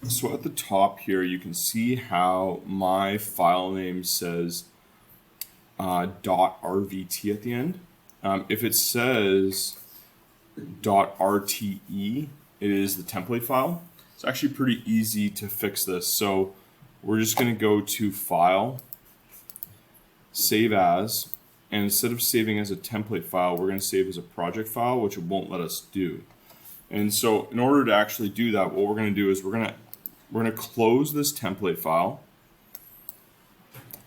So at the top here, you can see how my file name says .rvt at the end. If it says .rte, it is the template file. It's actually pretty easy to fix this. So we're just going to go to File, Save As, and instead of saving as a template file, we're going to save as a project file, which it won't let us do. And so in order to actually do that, what we're going to do is we're going to close this template file,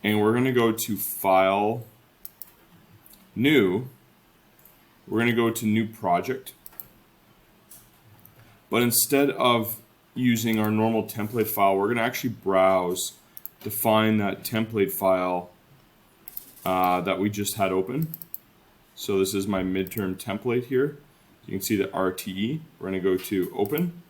and we're going to go to File, New. We're going to go to New Project. But instead of using our normal template file, we're going to actually browse to find that template file that we just had open. So this is my midterm template here. You can see the RTE. We're going to go to Open,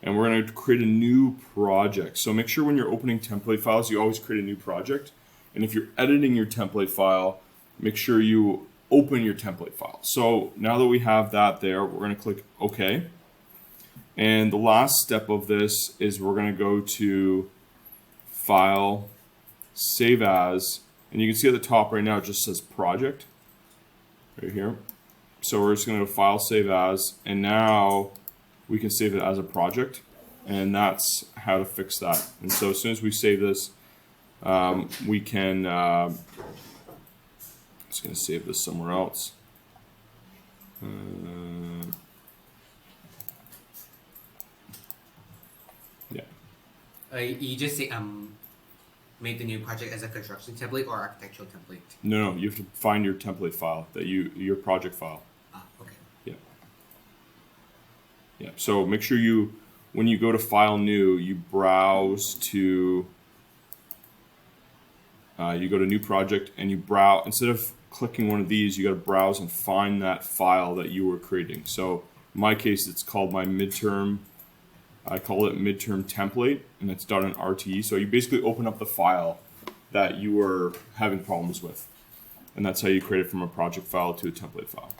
and we're going to create a new project. So make sure when you're opening template files, you always create a new project. And if you're editing your template file, make sure you open your template file. So now that we have that there, we're going to click OK. And the last step of this is we're going to go to File, Save As, and you can see at the top right now it just says Project right here. So we're just going to go File, Save As, and now we can save it as a project, and that's how to fix that. And so as soon as we save this, we can, just going to save this somewhere else. Yeah. You just say make the new project as a construction template or architectural template. No, you have to find your template file, your project file. Okay. Yeah. Yeah. So make sure when you go to File, New, you browse to. You go to New Project, and you browse. Instead of clicking one of these, you got to browse and find that file that you were creating. So in my case, it's called my midterm. I call it midterm template, and it's done in RTE. So you basically open up the file that you were having problems with, and that's how you create it from a project file to a template file.